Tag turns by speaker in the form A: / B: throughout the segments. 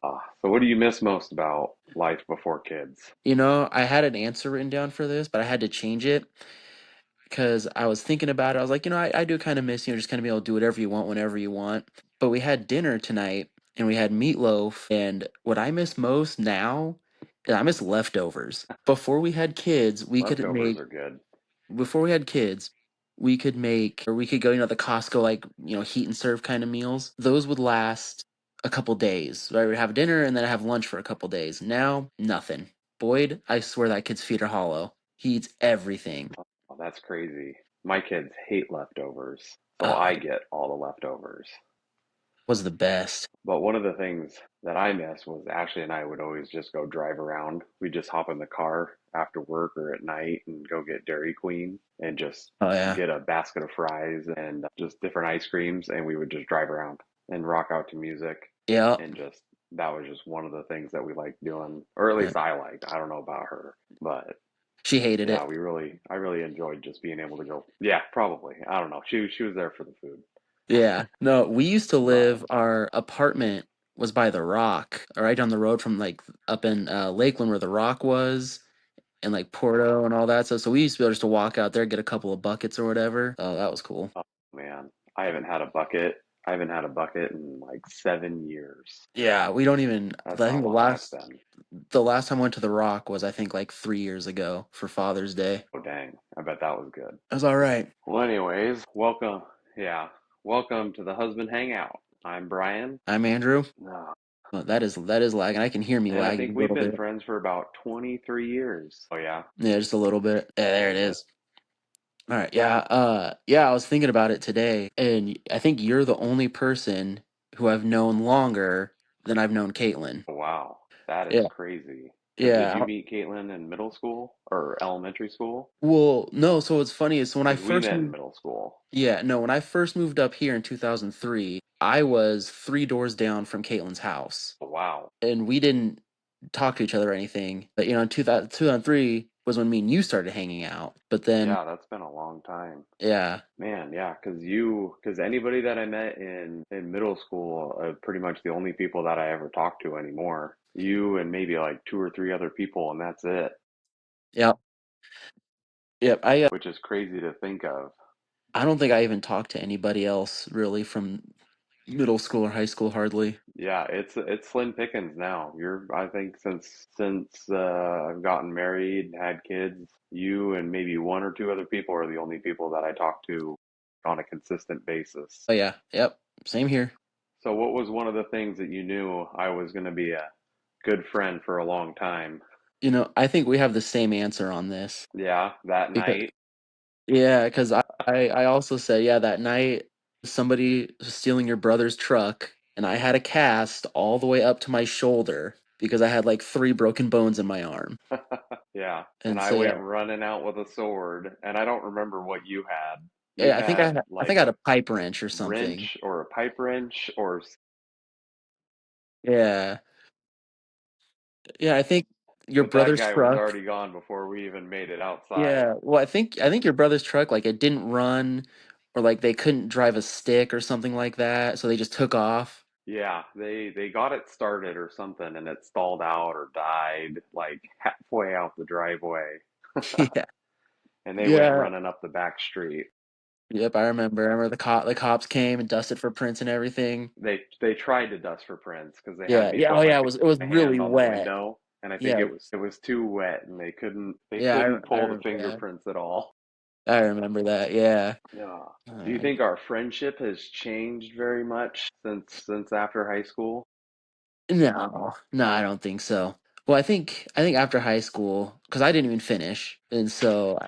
A: So what do you miss most about life before kids?
B: I had an answer written down for this, but I had to change it because I was thinking about it. I was like, I do kind of miss, just kind of be able to do whatever you want whenever you want. But we had dinner tonight and we had meatloaf. And what I miss most now is I miss leftovers.
A: Leftovers are good.
B: Before we had kids, we could make, or we could go, the Costco, like, heat and serve kind of meals. Those would last a couple days. Right? We'd have dinner and then have lunch for a couple days. Now, nothing. Boyd, I swear that kid's feet are hollow. He eats everything.
A: Oh, that's crazy. My kids hate leftovers, so
B: Oh,
A: I
B: it
A: get all the leftovers.
B: was the best.
A: But one of the things that I miss was Ashley and I would always just go drive around. We'd just hop in the car after work or at night and go get Dairy Queen and just
B: Oh, yeah.
A: get a basket of fries and just different ice creams, and we would just drive around and rock out to music,
B: Yeah.
A: and just that was just one of the things that we liked doing, or at
B: Yeah.
A: least I liked. I don't know about her, but
B: She hated
A: yeah,
B: it.
A: I really enjoyed just being able to go. Yeah, probably. I don't know. She was there for the food,
B: Yeah. No, we used to
A: but
B: live, our apartment was by the Rock, right down the road from like up in Lakeland where the Rock was, and like Porto and all that stuff. So we used to be able just to walk out there, get a couple of buckets or whatever. Oh, that was cool.
A: oh man, I haven't had a bucket. I haven't had a bucket in like 7 years.
B: Yeah, we don't even.
A: That's
B: I
A: how
B: think
A: long that's been.
B: the last time I went to the Rock was I think like 3 years ago for Father's Day.
A: Oh dang, I bet that was good.
B: It was all right.
A: Well, anyways, welcome. Yeah, welcome to the Husband Hangout. I'm Brian.
B: I'm Andrew.
A: Uh,
B: Well, that is lagging. I can hear me
A: and I
B: lagging
A: think
B: a
A: we've
B: little
A: been
B: bit.
A: friends for about 23 years. Oh yeah,
B: Yeah, just a little bit. Yeah, there it
A: is it?
B: is. All right. Yeah. Yeah, I was thinking about it today, and I think you're the only person who I've known longer than I've known Caitlin.
A: Oh, wow, that is
B: Yeah.
A: crazy. Because did you
B: Yeah.
A: meet Caitlin in middle school or elementary school?
B: Well, no, so what's funny is, so when I
A: Because we
B: first
A: met in
B: moved,
A: middle school.
B: yeah, no, when I first moved up here in 2003, I was 3 doors down from Caitlin's house.
A: Oh, wow.
B: And we didn't talk to each other or anything. But in 2003 was when me and you started hanging out. But then,
A: Yeah, that's been a long time.
B: yeah,
A: Man, yeah, because anybody that I met in middle school are pretty much the only people that I ever talk to anymore. You and maybe like two or three other people, and that's it,
B: yeah, yeah.
A: which is crazy to think of.
B: I don't think I even talked to anybody else really from middle school or high school, hardly.
A: Yeah, it's slim pickings now. I think since I've gotten married, had kids, you and maybe one or two other people are the only people that I talk to on a consistent basis.
B: Oh yeah, yep, same here.
A: So what was one of the things that you knew I was going to be a good friend for a long time?
B: I think we have the same answer on this
A: Yeah, that
B: because
A: night.
B: yeah, because I also said, yeah, that night somebody was stealing your brother's truck, and I had a cast all the way up to my shoulder because I had like 3 broken bones in my arm.
A: Yeah, and
B: And
A: I
B: so
A: went
B: yeah,
A: running out with a sword, and I don't remember what you had. You
B: yeah,
A: had
B: I think
A: like
B: I had
A: a
B: a pipe wrench or something.
A: wrench or a pipe wrench or
B: Yeah. Yeah, I think your
A: but that
B: brother's
A: guy was
B: truck.
A: already gone before we even made it outside.
B: Yeah. Well, I think your brother's truck, like, it didn't run, or like they couldn't drive a stick or something like that, so they just took off.
A: Yeah, they got it started or something and it stalled out or died like halfway out the driveway.
B: Yeah.
A: And they went
B: Yeah.
A: running up the back street.
B: Yep, I remember the cops came and dusted for prints and everything.
A: They tried to dust for prints because they had
B: Yeah.
A: me
B: Yeah.
A: put
B: Oh
A: my
B: yeah, it was really
A: hand on the
B: wet.
A: window, and I think
B: Yeah.
A: it was too wet and they
B: Yeah,
A: couldn't
B: I
A: pull the
B: remember that.
A: fingerprints at all.
B: I remember that. Yeah.
A: Yeah. Do you
B: Uh,
A: think our friendship has changed very much since after high school?
B: No, no, I don't think so. Well, I think after high school, because I didn't even finish, and so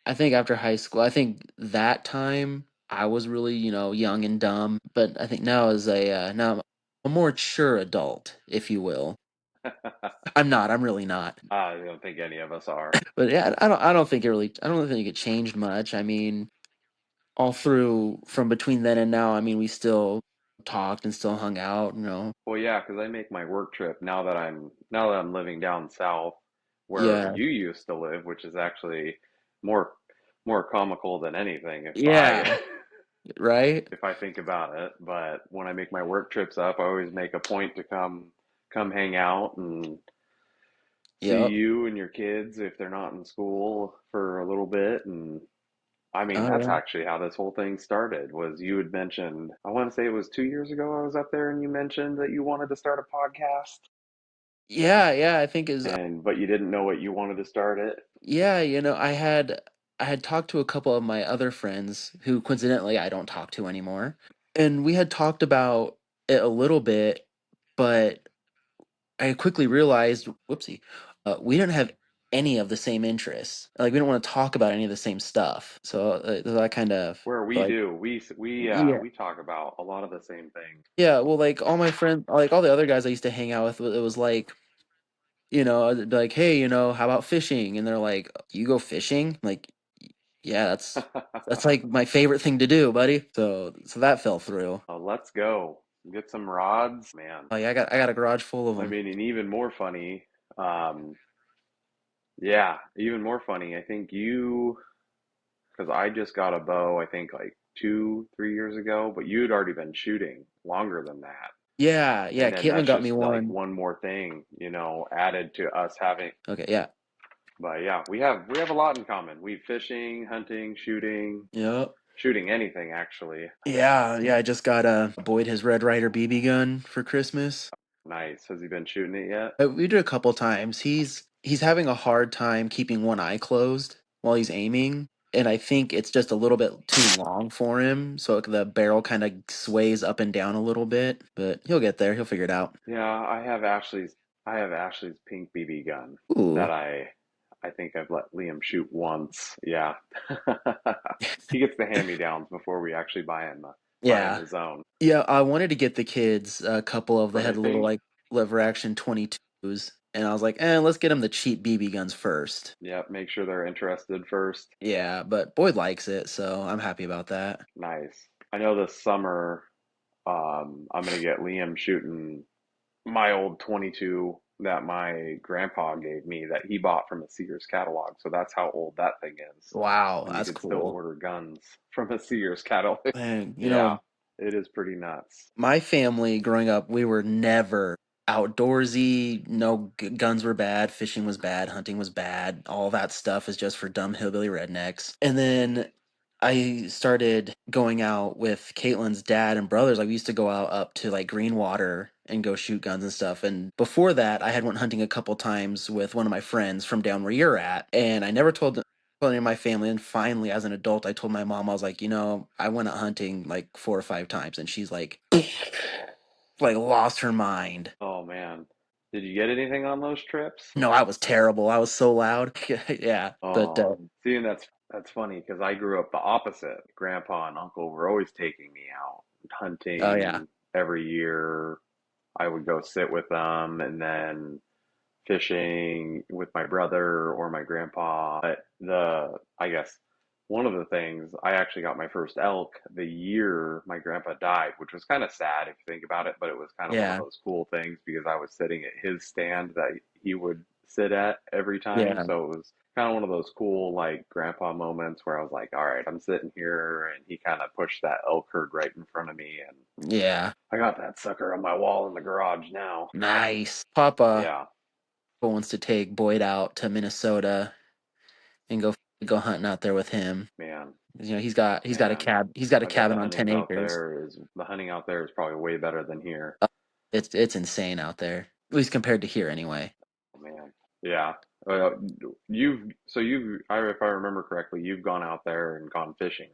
B: I think after high school, I think that time I was really, young and dumb. But I think now as now I'm a more mature adult, if you will. I'm not. I'm really not.
A: I don't think any of us are.
B: But yeah, I don't think it changed much. I mean, all through from between then and now, I mean, we still talked and still hung out.
A: Well, yeah, because I make my work trip now that I'm living down south where
B: Yeah,
A: you used to live, which is actually more more comical than anything if
B: yeah,
A: I
B: right.
A: if I think about it. But when I make my work trips up, I always make a point to come hang out and see
B: Yep.
A: you and your kids if they're not in school for a little bit. And I mean,
B: Oh
A: that's
B: yeah.
A: actually how this whole thing started. Was you had mentioned, I want to say it was 2 years ago I was up there and you mentioned that you wanted to start a podcast
B: Yeah, yeah, I think is
A: and but you didn't know what you wanted to start it.
B: yeah, I had talked to a couple of my other friends who coincidentally I don't talk to anymore. And we had talked about it a little bit, but I quickly realized, whoopsie, we didn't have any of the same interests. Like we don't want to talk about any of the same stuff. So that kind of
A: Where we
B: like
A: do,
B: yeah.
A: we talk about a lot of the same things.
B: Yeah, well, like all my friends, like all the other guys I used to hang out with, it was like, I'd be like, hey, how about fishing? And they're like, you go fishing? Like, yeah, that's like my favorite thing to do, buddy. So that fell through.
A: Let's go get some rods, man.
B: Oh yeah, I got a garage full of
A: I
B: them.
A: mean, and even more funny, um, yeah, even more funny. I think you, because I just got a bow, I think like 2, 3 years ago, but you'd already been shooting longer than that.
B: Yeah, yeah.
A: And then
B: Caitlin
A: that's
B: got me
A: just like
B: one.
A: one more thing, added to us having.
B: Okay, yeah,
A: But yeah, we have a lot in common. We fishing, hunting,
B: yep.
A: shooting anything actually.
B: Yeah, yeah. I just got Boyd his Red Ryder BB gun for Christmas.
A: Nice. Has he been shooting it yet?
B: We did a couple times. He's having a hard time keeping one eye closed while he's aiming, and I think it's just a little bit too long for him, so the barrel kind of sways up and down a little bit. But he'll get there. He'll figure it out.
A: Yeah, I have Ashley's pink BB gun that
B: Ooh,
A: I think I've let Liam shoot once. Yeah. He gets the hand-me-downs before we actually buy him
B: yeah,
A: his own.
B: yeah. I wanted to get the kids a couple of they
A: But I
B: had little
A: think,
B: like lever action 22s, and I was like, let's get them the cheap BB guns first.
A: yeah, make sure they're interested first.
B: Yeah, but Boyd likes it, so I'm happy about that.
A: Nice. I know this summer, I'm gonna get Liam shooting my old 22 that my grandpa gave me that he bought from a Sears catalog. So that's how old that thing is.
B: Wow,
A: And you
B: that's
A: could still
B: cool.
A: order guns from a Sears catalog.
B: Man,
A: Yeah, it is pretty nuts.
B: my family growing up, we were never outdoorsy. No, guns were bad, fishing was bad, hunting was bad. All that stuff is just for dumb hillbilly rednecks. And then I started going out with Caitlin's dad and brothers. Like we used to go out up to like Greenwater and go shoot guns and stuff. And before that, I had went hunting a couple times with one of my friends from down where you're at, and I never told any of my family. And finally, as an adult, I told my mom, I was like, I went out hunting like 4 or 5 times, and she's like lost her mind.
A: Oh man. Did you get anything on those trips?
B: No, I was terrible. I was so loud. Yeah, but
A: Oh, see, and that's funny because I grew up the opposite. Grandpa and uncle were always taking me out
B: oh yeah,
A: hunting every year. I would go sit with them and then fishing with my brother or my grandpa. But I guess one of the things, I actually got my first elk the year my grandpa died, which was kind of sad if you think about it, but it was kind of one of
B: yeah,
A: those cool things because I was sitting at his stand that he would sit at every time.
B: yeah,
A: So it was kind of one of those cool, like, grandpa moments where I was like, all right, I'm sitting here, and he kind of pushed that elk herd right in front of me, and
B: yeah.
A: I got that sucker on my wall in the garage now.
B: Nice. Papa
A: Yeah,
B: wants to take Boyd out to Minnesota and go hunting out there with him.
A: man.
B: He's got a
A: Man,
B: cab. He's got a
A: I bet
B: cabin on 10 acres.
A: the hunting out there is probably way better than here.
B: Uh, it's insane out there, at least compared to here, anyway.
A: Oh, man. Yeah. If I remember correctly, you've gone out there and gone fishing.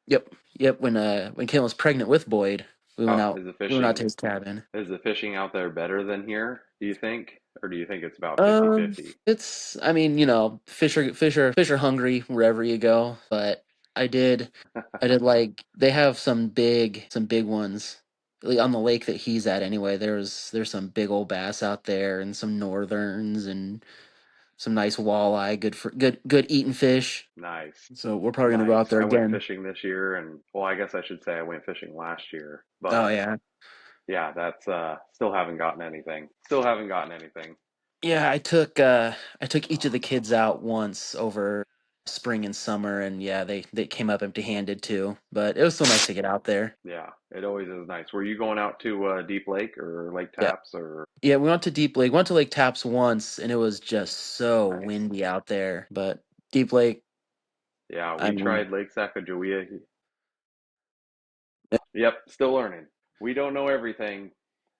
B: Yep, yep. When Kim was pregnant with Boyd, we went
A: Oh,
B: out. We went out to his cabin.
A: is the fishing out there better than here, do you think? Or do you think it's about 50-50?
B: It's. I mean, fish are hungry wherever you go. But I did, I did like they have some big ones on the lake that he's at. Anyway, there's some big old bass out there and some northerns and some nice walleye. Good eating fish.
A: Nice.
B: So we're probably gonna go out
A: Nice.
B: there
A: I went
B: again.
A: fishing this year and well, I guess I should say I went fishing last year,
B: Oh
A: but
B: yeah,
A: yeah, that's still haven't gotten anything. Still haven't gotten anything.
B: yeah. I took each of the kids out once over. spring and summer, and yeah, they came up empty-handed too. But it was still nice to get out there.
A: Yeah, it always is nice. Were you going out to Deep Lake or Lake
B: Yeah,
A: Taps or
B: yeah. We went to Deep Lake. Went to Lake Taps once, and it was just so
A: nice?
B: windy out there. But Deep Lake,
A: Yeah,
B: I
A: we
B: mean,
A: tried Lake Sacagawea. Yep, still learning. We don't know everything,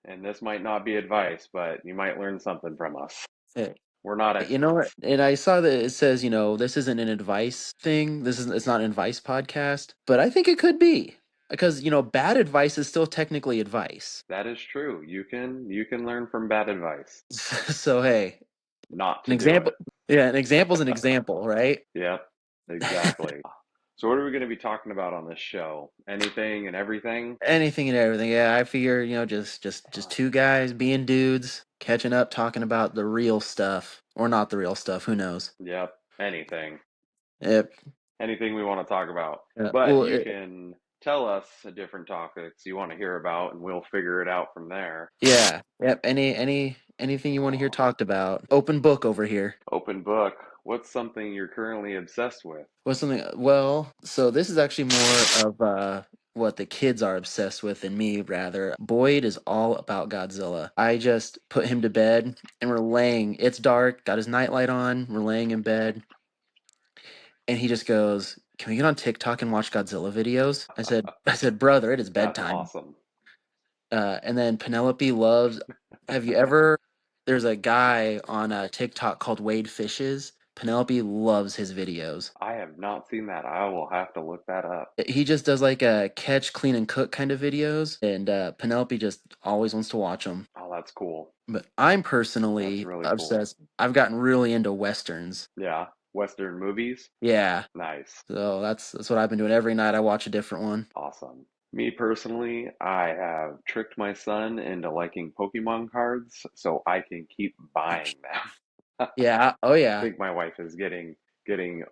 A: and this might not be advice, but you might learn something from us.
B: eh,
A: We're not
B: you know what?
A: experts.
B: And I saw that it says, this isn't an advice thing. It's not an advice podcast, but I think it could be because bad advice is still technically advice.
A: That is true. You can learn from bad advice,
B: So hey,
A: not
B: an
A: to do
B: example.
A: it.
B: Yeah, an example's an example, right?
A: Yep, exactly. So what are we going to be talking about on this show? Anything and everything?
B: Anything and everything. Yeah, I figure, just two guys being dudes, catching up, talking about the real stuff or not the real stuff. Who knows?
A: Yep, anything.
B: Yep.
A: Anything we want to talk about. But
B: Well,
A: you can tell us different topics you want to hear about, and we'll figure it out from there.
B: yeah. Yep. Anything you want to hear talked about? Open book over here.
A: Open book. What's something you're currently obsessed with?
B: What's something? Well, so this is actually more of what the kids are obsessed with than me, rather. Boyd is all about Godzilla. I just put him to bed and we're laying. It's dark, got his nightlight on, we're laying in bed, and he just goes, "Can we get on TikTok and watch Godzilla videos?" I said, "Brother, it is
A: That's
B: bedtime."
A: awesome.
B: And then Penelope loves. Have you ever? There's a guy on TikTok called Wade Fishes. Penelope loves his videos.
A: I have not seen that. I will have to look that up.
B: He just does like a catch, clean, and cook kind of videos, and Penelope just always wants to watch them.
A: Oh, that's cool.
B: But I'm
A: That's
B: personally
A: really cool.
B: obsessed. I've gotten really into westerns.
A: Yeah. Western movies?
B: Yeah,
A: Nice.
B: so that's what I've been doing. Every night I watch a different one.
A: Awesome. Me personally, I have tricked my son into liking Pokemon cards so I can keep buying them.
B: Yeah. Oh
A: I
B: yeah.
A: think my wife is getting getting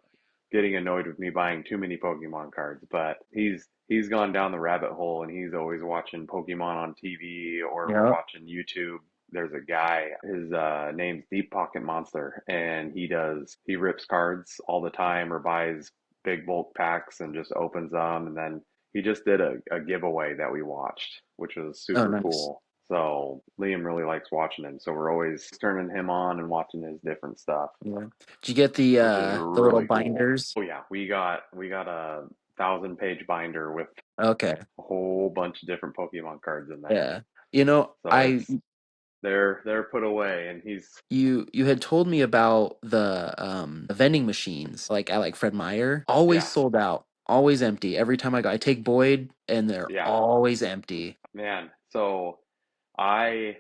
A: annoyed with me buying too many Pokemon cards, but he's gone down the rabbit hole and he's always watching Pokemon on TV or we're
B: Yep.
A: watching YouTube. There's a guy, his name's Deep Pocket Monster, and he rips cards all the time or buys big bulk packs and just opens them. And then he just did a giveaway that we watched, which was
B: Oh,
A: super
B: nice.
A: cool. So Liam really likes watching him. So we're always turning him on and watching his different stuff,
B: Yeah. Did you get the
A: which is
B: little
A: really cool.
B: binders?
A: Oh yeah, we got a 1,000 page binder with
B: Okay.
A: a whole bunch of different Pokemon cards in there.
B: Yeah.
A: So
B: I
A: it's they're put away, and he's
B: you had told me about the vending machines like at like Fred Meyer. Always
A: yeah,
B: sold out. Always empty. Every time I go, I take Boyd and they're
A: yeah,
B: always empty.
A: man. So I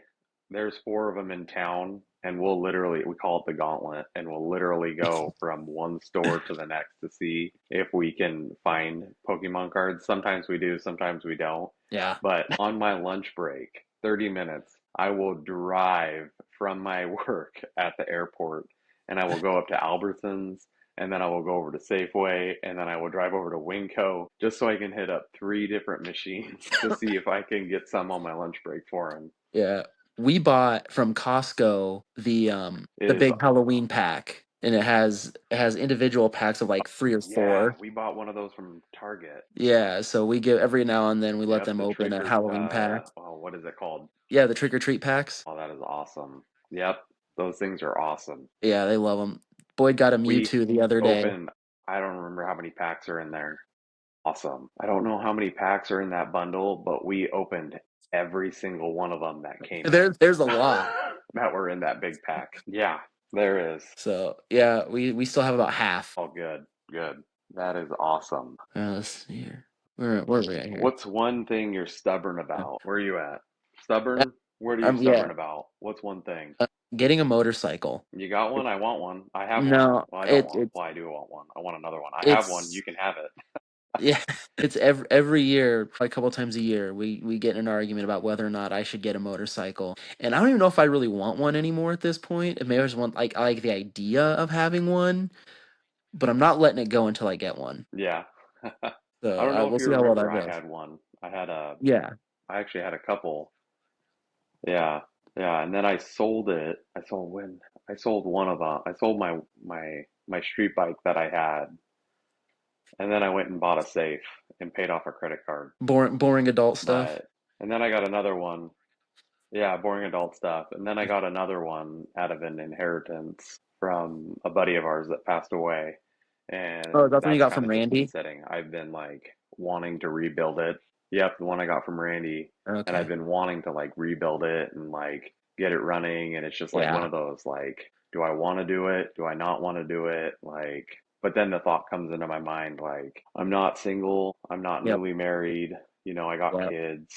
A: there's four of them in town, and we call it the gauntlet, and we'll literally go from one store to the next to see if we can find Pokemon cards. Sometimes we do, sometimes we don't.
B: Yeah.
A: But on my lunch break, 30 minutes, I will drive from my work at the airport and I will go up to Albertsons and then I will go over to Safeway and then I will drive over to Winco just so I can hit up three different machines to see if I can get some on my lunch break for him.
B: Yeah. We bought from Costco
A: It
B: the
A: is,
B: big Halloween pack and it has individual packs of like 3 or
A: yeah,
B: 4.
A: we bought one of those from Target.
B: Yeah, so we give every now and then we let
A: Yep,
B: them
A: the
B: open a
A: tricker,
B: Halloween pack.
A: oh, what is it called?
B: Yeah, the trick or treat packs.
A: Oh, that is awesome. Yep, those things are awesome.
B: Yeah, they love them. Boyd got a
A: We
B: Mewtwo the other day.
A: opened, I don't remember how many packs are in there. Awesome. I don't know how many packs are in that bundle, but we opened every single one of them that came in
B: There's a lot.
A: that were in that big pack. Yeah, there is.
B: So yeah, we still have about half.
A: Oh, good, good. That is awesome.
B: Let's see here. Where are we at here?
A: What's one thing you're stubborn
B: Uh,
A: about? Where are you at? Stubborn? What are you
B: yeah,
A: stubborn about? What's one thing?
B: getting a motorcycle.
A: You got one? I want one. I have one.
B: No,
A: Well, I don't
B: it
A: want.
B: it's
A: Well, I do want one. I want another one. I have one. You
B: it's
A: can have it.
B: yeah, it's every year, probably a couple times a year, we get in an argument about whether or not I should get a motorcycle. And I don't even know if I really want one anymore at this point. Maybe I just want like I like the idea of having one, but I'm not letting it go until I get one.
A: Yeah. I
B: So
A: don't know if
B: we'll
A: you
B: see how well
A: remember,
B: that
A: I
B: goes.
A: had one. I had a
B: Yeah.
A: I actually had a couple. Yeah, yeah, and then I sold it. I sold one of them. I sold my my street bike that I had, and then I went and bought a safe and paid off a credit card.
B: Boring adult stuff.
A: But and then I got another one. Yeah, boring adult stuff. And then I got another one out of an inheritance from a buddy of ours that passed away.
B: Oh,
A: And
B: that's one you
A: that's
B: got
A: kind
B: from
A: of just been
B: Randy.
A: sitting. I've been like wanting to rebuild it. Yep, the one I got from Randy. And I've
B: Okay.
A: been wanting to like rebuild it and like get it running. And it's just like one
B: Yeah.
A: of those like, do I want to do it? Do I not want to do it? Like, but then the thought comes into my mind like, I'm not single. I'm not
B: Yep.
A: newly married. I got
B: Yep.
A: kids,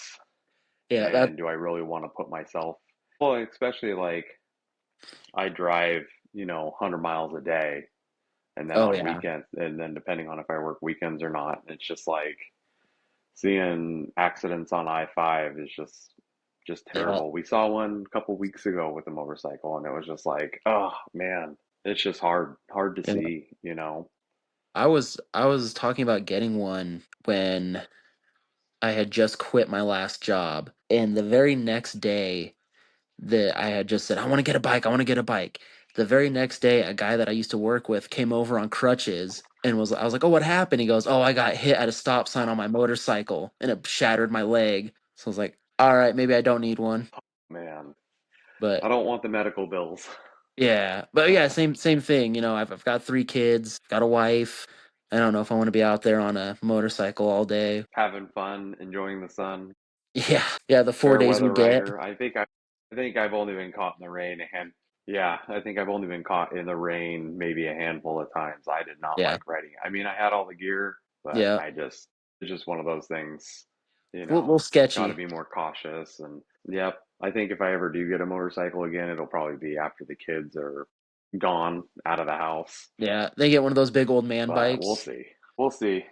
B: Yeah. That.
A: and do I really want to put myself, well, especially like I drive, 100 miles a day, and then
B: Oh
A: on
B: yeah.
A: weekends, and then depending on if I work weekends or not, it's just like seeing accidents on I-5 is just
B: Yeah.
A: terrible. We saw one a couple weeks ago with a motorcycle, and it was just like, oh man, it's just hard to
B: Yeah.
A: see.
B: I was talking about getting one when I had just quit my last job, and the very next day that I had just said, I want to get a bike, I want to get a bike. The very next day, a guy that I used to work with came over on crutches and I was like, oh, what happened? He goes, oh, I got hit at a stop sign on my motorcycle and it shattered my leg. So I was like, all right, maybe I don't need one.
A: Man, I
B: But
A: don't want the medical bills.
B: yeah, same thing. I've got 3 kids, got a wife. I don't know if I want to be out there on a motorcycle all day.
A: Having fun, enjoying the sun.
B: Yeah, the 4 days we
A: Fair weather
B: get.
A: rider. I think I've only been caught in the rain a hand. Yeah, I think I've only been caught in the rain maybe a handful of times. I did not
B: Yeah,
A: like riding. I mean, I had all the gear, but
B: yeah.
A: it's just one of those things,
B: Little
A: got to
B: sketchy.
A: be more cautious. And yep, I think if I ever do get a motorcycle again, it'll probably be after the kids are gone out of the house.
B: Yeah, they get one of those big old man
A: But we'll
B: bikes.
A: see. We'll see.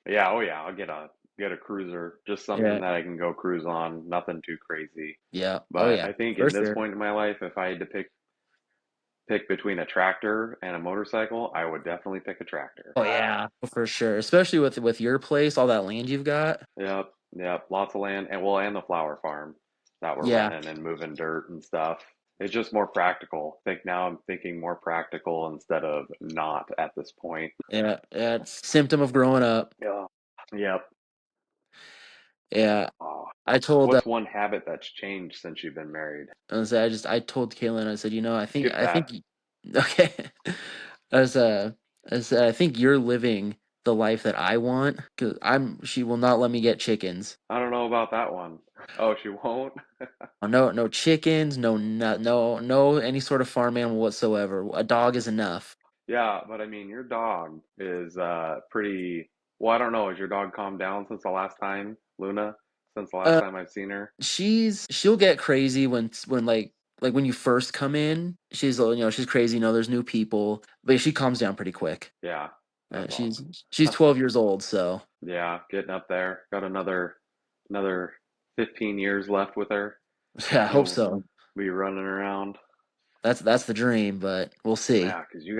A: Yeah, oh yeah, I'll get a cruiser, just something
B: Yeah,
A: that I can go cruise on, nothing too crazy.
B: yeah. Oh
A: But
B: yeah,
A: I think
B: for
A: in this
B: sure.
A: point in my life, if I had to pick between a tractor and a motorcycle, I would definitely pick a tractor.
B: Oh yeah, for sure. Especially with your place, all that land you've got.
A: Yep, yep, lots of land, and the flower farm that we're
B: Yeah,
A: running and moving dirt and stuff. It's just more practical. I think now I'm thinking more practical instead of not at this point.
B: yeah, yeah. It's symptom of growing up.
A: Yeah. Yep.
B: Yeah,
A: Oh,
B: I told.
A: what's one habit that's changed since you've been married?
B: I told Kaylin. I said,
A: Skip
B: I think.
A: that.
B: Okay. I was I said I think you're living the life that I want because she will not let me get chickens.
A: I don't know about that one. Oh, she won't?
B: No, no chickens, no any sort of farm animal whatsoever. A dog is enough.
A: Yeah, but I mean, your dog is pretty. Well, I don't know. Has your dog calmed down since the last time, Luna? Since the last
B: Uh,
A: time I've seen her?
B: she'll get crazy when like when you first come in. She's crazy. There's new people, but she calms down pretty quick.
A: Yeah, that's
B: She's
A: awesome.
B: she's
A: That's
B: 12
A: awesome.
B: years old, so
A: Yeah, getting up there. Got another 15 years left with her.
B: yeah, I hope
A: You'll
B: so.
A: be running around.
B: That's the dream, but we'll see.
A: Yeah, because you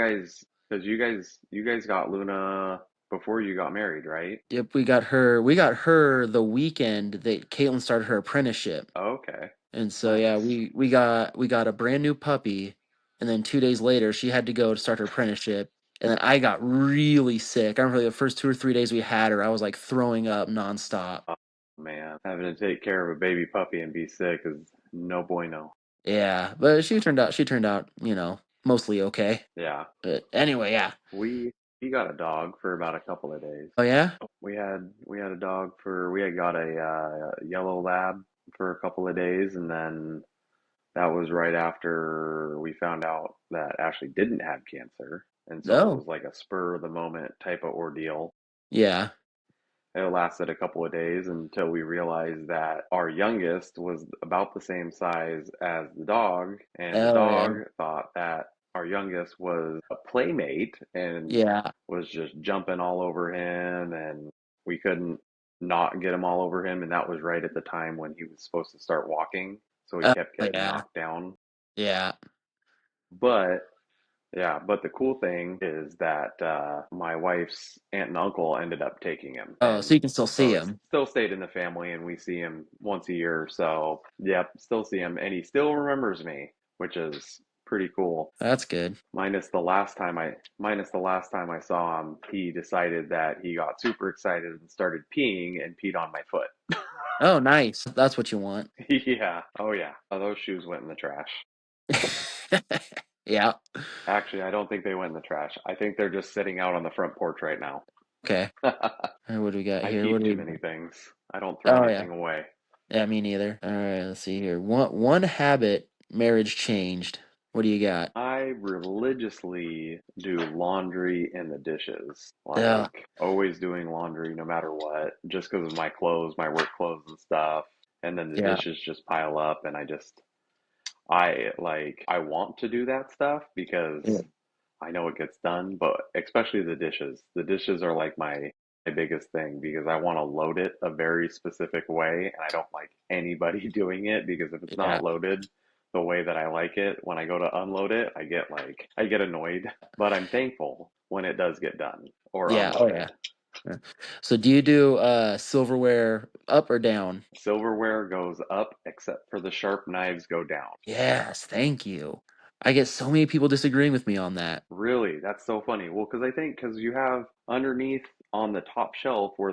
A: guys got Luna before you got married, right?
B: Yep, we got her the weekend that Caitlin started her apprenticeship.
A: Okay,
B: And so yeah,
A: nice.
B: we got a brand new puppy, and then 2 days later she had to go to start her apprenticeship, and then I got really sick. I remember the first 2 or 3 days we had her, I was like throwing up nonstop.
A: Oh, man, having to take care of a baby puppy and be sick is no bueno.
B: Yeah, but she turned out mostly okay.
A: Yeah,
B: But anyway, yeah.
A: we got a dog for about a couple of days.
B: Oh yeah,
A: We had a dog for we had got a yellow lab for a couple of days, and then that was right after we found out that Ashley didn't have cancer, and so it
B: no,
A: was like a spur of the moment type of ordeal.
B: yeah,
A: It lasted a couple of days until we realized that our youngest was about the same size as the dog, and the
B: oh yeah,
A: dog thought that our youngest was a playmate and
B: yeah,
A: was just jumping all over him, and we couldn't not get him all over him. And that was right at the time when he was supposed to start walking, so he
B: oh
A: kept getting
B: yeah,
A: knocked down.
B: yeah.
A: But yeah, but the cool thing is that my wife's aunt and uncle ended up taking him,
B: Oh, so
A: and
B: you can still see
A: so it's
B: him.
A: still stayed in the family, and we see him once a year. So, yep, still see him, and he still remembers me, which is pretty cool.
B: That's good.
A: Minus the last time I saw him, he decided that he got super excited and started peeing and peed on my foot.
B: Oh, nice. That's what you want.
A: Yeah. Oh yeah. Oh, those shoes went in the trash.
B: Yeah.
A: Actually, I don't think they went in the trash. I think they're just sitting out on the front porch right now.
B: Okay. What do we got
A: I
B: here? What
A: keep
B: do
A: too
B: we?
A: many things. I don't throw
B: Oh yeah.
A: anything away.
B: Yeah, me neither. All right, let's see here. One habit marriage changed. What do you got?
A: I religiously do laundry and the dishes.
B: Yeah.
A: Like, always doing laundry no matter what, just because of my clothes, my work clothes and stuff. And then the
B: Yeah.
A: dishes just pile up, and I want to do that stuff because
B: Yeah.
A: I know it gets done, but especially the dishes. The dishes are like my biggest thing because I want to load it a very specific way, and I don't like anybody doing it because if it's
B: Yeah.
A: not loaded the way that I like it, when I go to unload it, I get annoyed. But I'm thankful when it does get done or
B: Yeah. Oh yeah.
A: unloaded.
B: Yeah. So do you do silverware up or down?
A: Silverware goes up except for the sharp knives go down.
B: Yes, thank you. I get so many people disagreeing with me on that.
A: Really, that's so funny. Well, because I think because you have underneath on the top shelf where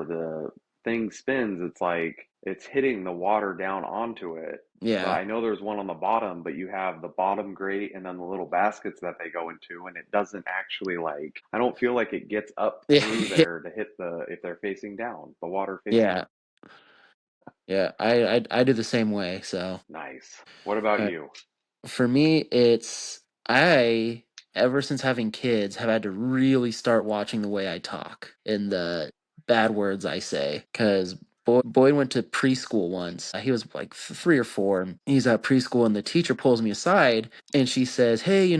A: the thing spins, it's like it's hitting the water down onto it. But
B: Yeah.
A: I know there's one on the bottom, but you have the bottom grate and then the little baskets that they go into, and it doesn't actually like I don't feel like it gets up through there to hit the if they're facing down, the water facing
B: Yeah. Yeah. I do the same way. So
A: nice. What about
B: uh,
A: you?
B: for me, it's I ever since having kids have had to really start watching the way I talk and the bad words I say. Because Boyd went to preschool once. He was like 3 or 4. He's at preschool, and the teacher pulls me aside and she says, "Hey,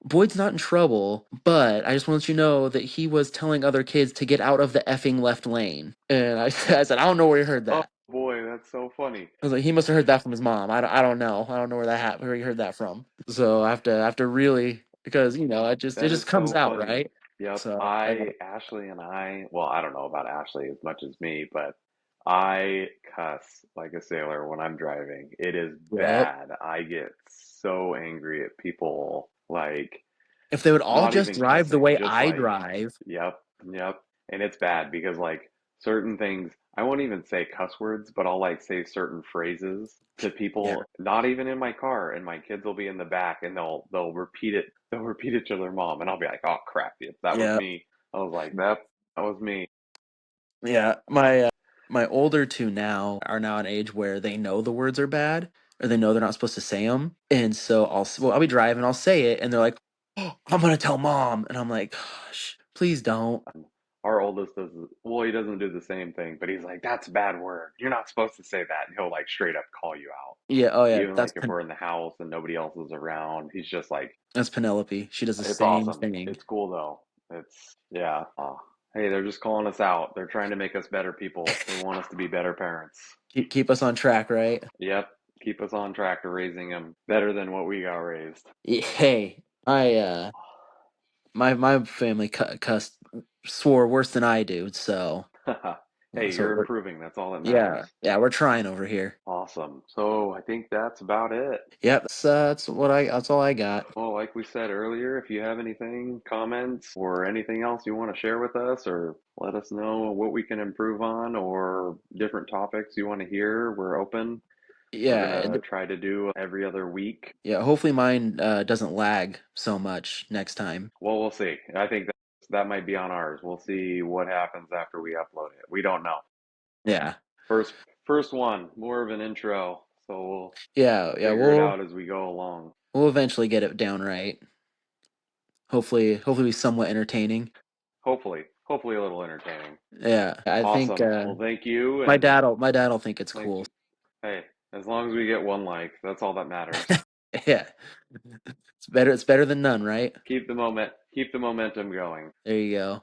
B: Boyd's not in trouble, but I just want you to know that he was telling other kids to get out of the effing left lane." And I said, "I don't know where you heard
A: Oh
B: that."
A: boy, that's so funny.
B: I was like, he must have heard that from his mom. I don't know. I don't know where he heard that from. So I have to really, because it
A: That
B: just
A: is
B: comes
A: so
B: out,
A: funny.
B: right?
A: Yep.
B: So I got
A: Ashley and well, I don't know about Ashley as much as me, but I cuss like a sailor when I'm driving. It is
B: Yep.
A: bad. I get so angry at people, like,
B: If they would all
A: not
B: just
A: even
B: drive the
A: cussing,
B: way
A: just
B: I
A: like,
B: drive,
A: yep, yep. And it's bad because, like, certain things, I won't even say cuss words, but I'll like say certain phrases to
B: yeah,
A: people, not even in my car, and my kids will be in the back and they'll repeat it. They'll repeat it to their mom, and I'll be like, "Oh crap, yep, that was
B: yeah,
A: me." I was like, that was me."
B: yeah. My older two now are now an age where they know the words are bad, or they know they're not supposed to say them, and so I'll be driving, I'll say it, and they're like, "Oh, I'm gonna tell mom," and I'm like, "Gosh, please don't."
A: Our oldest does, well, he doesn't do the same thing, but he's like, "That's a bad word. You're not supposed to say that." And he'll like straight up call you out.
B: Yeah. Oh yeah.
A: Even like if we're in the house and nobody else is around, he's just like,
B: That's Penelope. She does the
A: it's
B: same
A: awesome.
B: thing.
A: It's cool though. It's yeah. Hey, they're just calling us out. They're trying to make us better people. They want us to be better parents.
B: Keep us on track, right?
A: Yep. Keep us on track to raising them better than what we got raised.
B: Hey, my family cussed, swore worse than I do. So
A: Hey,
B: so
A: you're improving. That's all that
B: yeah,
A: matters.
B: yeah, we're trying over here.
A: Awesome. So I think that's about it.
B: Yep, that's all I got.
A: Well, like we said earlier, if you have anything, comments, or anything else you want to share with us, or let us know what we can improve on, or different topics you want to hear, we're open. We're
B: Yeah,
A: gonna try to do every other week.
B: yeah. Hopefully mine doesn't lag so much next time.
A: Well, we'll see. I think that might be on ours. We'll see what happens after we upload it. We don't know.
B: Yeah,
A: First, first one, more of an intro, so we'll
B: yeah, yeah.
A: figure it out as we go along.
B: We'll eventually get it down right. Hopefully, somewhat entertaining.
A: Hopefully a little entertaining.
B: Yeah, I think
A: Awesome. Well, thank you, and
B: my dad'll think it's
A: thank
B: cool.
A: you. Hey, as long as we get one like, that's all that matters.
B: Yeah, it's better. It's better than none, right?
A: Keep the momentum going.
B: There you go.